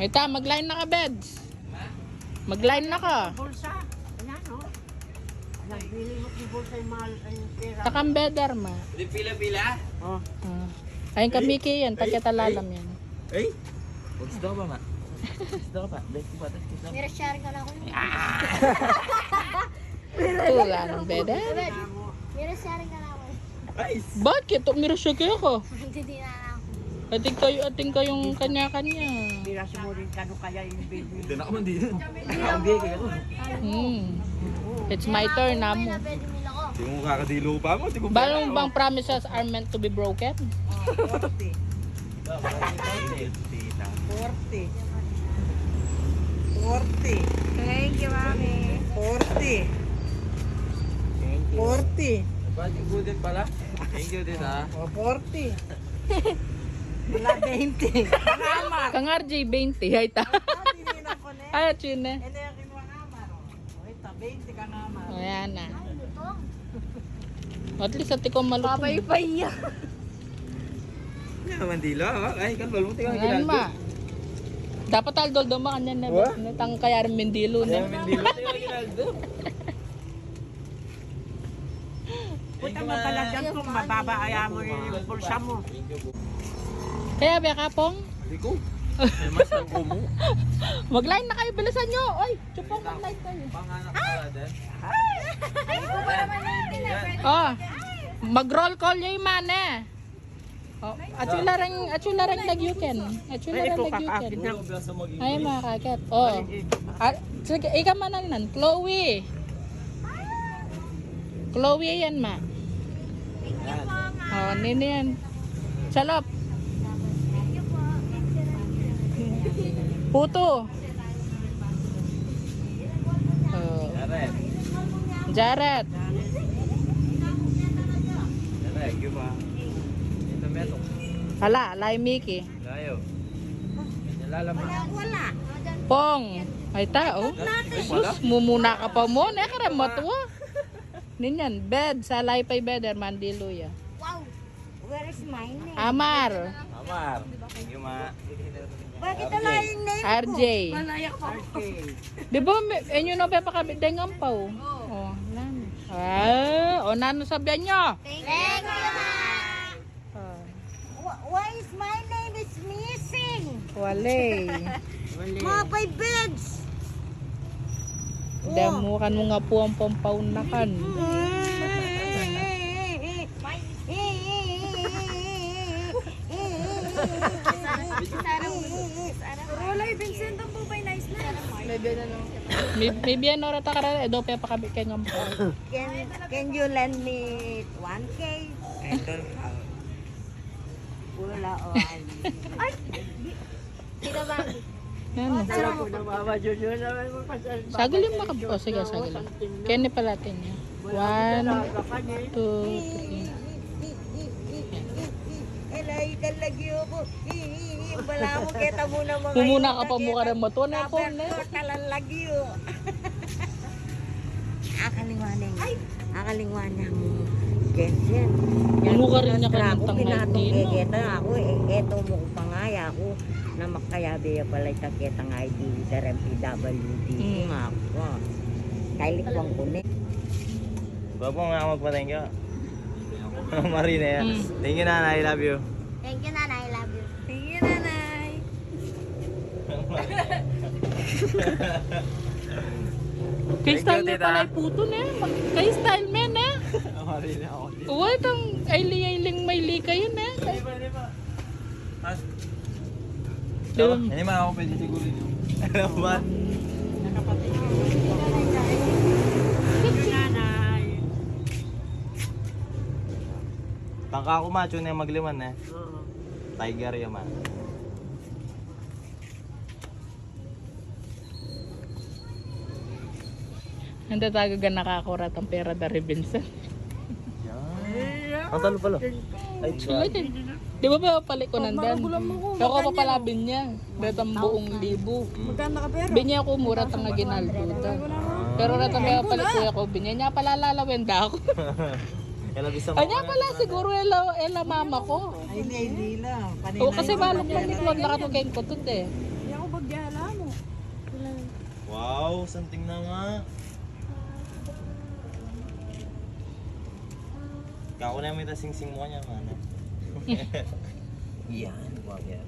Ito, mag-line na ka, Beds. Mag-line na ka. Bulsa. Ayan, no? Nagbili mo ng bulsa yung mahal ang pera. Takang bedder, ma. Di pila-pila? Oh. Ayun ka, Mickey, yan. Pagkatalalam yan. Ay! Gusto ka ba, ma? Gusto ka pa? Gusto ka pa? Mira share ka na ako. Ito, wala ng bedder. Mira share ka na ako. Ay! Bakit? Umira siya kayo ko. Hindi na ako. Ating kayong kanya-kanya. Biraso mo rin kano kaya yung baby. Ito na ako man din. Nakambigay kayo. It's my turn na mo. Pwede nila ko. Hindi mo kakadilo pa mo. Balong bang promises are meant to be broken? 40. 40. Thank you, mami. 40. 40. Budget good din pala. Thank you din ha. O, 40. Wala 20. Pangamat. Kang RJ 20, ay ta. Tininan ko na. Ay, chine. Ito yung kinuha nga, o, ito, 20 ka naman. Ayan na. Ay, luto. At least at ikaw malutong. Papay-paya. Hindi naman dilo. Ay, kalbal mo. Tingnan Ayan ma. Dapat aldol daw ma kanya na. What? Tang kaya rin Mindilo na. Dilo. Tingnan ginaldo. Punta mo pala dyan kung mababaaya mo yung pulsa mo. Kaya ba kapong? Hindi ko. May mas ang kumo. Mag-line na kayo, bilisan nyo. Oy, chupong mag-line kayo. Panganak pala din. Ay, ko ba naman natin na pwede? Oh, mag-roll call nyo yung mane. Oh, atula rin nag-yuken. Atula rin nag-yuken. Ay, mga kakat. Oh. Sige, ikaw mananan. Chloe. Chloe yan, ma. Oh, nini yan. Salop. Puto. Oh. Jared. Jared. Jared, yung ba? Ito meto. Hala, alay Mickey. Layo. Nalalaman. Wala. Pong. Ay tao. Sus, mumuna ka pa mo. Nekara matuwa. Ninyan, bed. Sa alay pa'y bedder. Mandiluya. Wow. Where is my name? Amar. Amar. Thank you, ma. Bakit wala yung name? RJ. Malayak pa. Di ba, enyo na pa pakabit dahil ngampaw? Oh, nano. O nano sabihan nyo? Thank you, Ah, Why is my name is missing? wale. Mapay beds. Damukan mo nga po ang pampaunakan. Wala yung Vincent ang bubay nice na. May biyan na rata ka rin. Edo pa pakabit kay ngampaw. Can you lend me 1K? Wala o. Ay! Tita Bang. Ano? Alam ko na mama, Junior naman mo pa sa... Sagulin mo ka po. Sige, sagulin. Kaya pala natin niya. 1, 2, 3. Elay, kalagi ako. Bala mo, kita mo na mga... Pumuna ka pa mo ka rin matuwa na po. Kalalagi o. Akalingwanang. Akalingwanang. Jensen. Ano ka rin niya kanintang pinatong 19, no? keketa ako eh. Eto mo ko pangaya ako. Na makayabi ya pala taketa nga ID sa MPWD. Nga ako. Kailikwang ko ni. Bapo nga ako magpa-thank you. Marina yan. Thank you, Nana. I love you. Thank you, Nanay. I love you. Thank you, nanay. Kay Thank style you, niya tita. pala puto na. Kay style men eh. Marina ako. Uwa, itong ailing may lika yun eh. Di ba? Dum. Hindi man ako pwede siguro yun. Alam ba? Nanay. Tangka ako macho na yung magliman eh. Tiger yung man. Hindi talaga nakakurat ang pera dari Vincent. Ang talo pala. Ay, Sulit eh. Di ba ba papalit ko nandan? Ako papalabin niya. Dahil ang buong libo. Magkano ka pera? Binya ko mura tang ginalduta. Pero natang papalit ko ako. Binya niya pala lalawin da ako. Elabisa mo. Kanya pala siguro ela mama ko. Ay, hindi lang. O kasi balok lang ni Claude lakat mo kayong kutot eh. Hindi ako bagya. Wow, santing na nga. Kako na yung sing-sing mo niya, man. Yan, wag yan.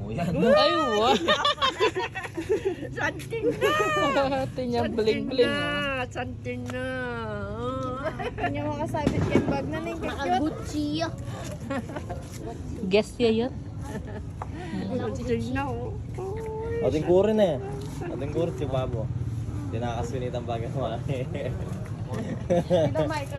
Oh, yan. Ay, wow. Santing na! Tinya bling-bling. Oh. Santing na! Kanya makasabit kay bag na ning cute. Nakagucci ah! Guess ya yun? Santing na oh! Ating kurin eh. Ating kurin si Pabo. Tinakasunit ang bagay mo. Ito, Michael.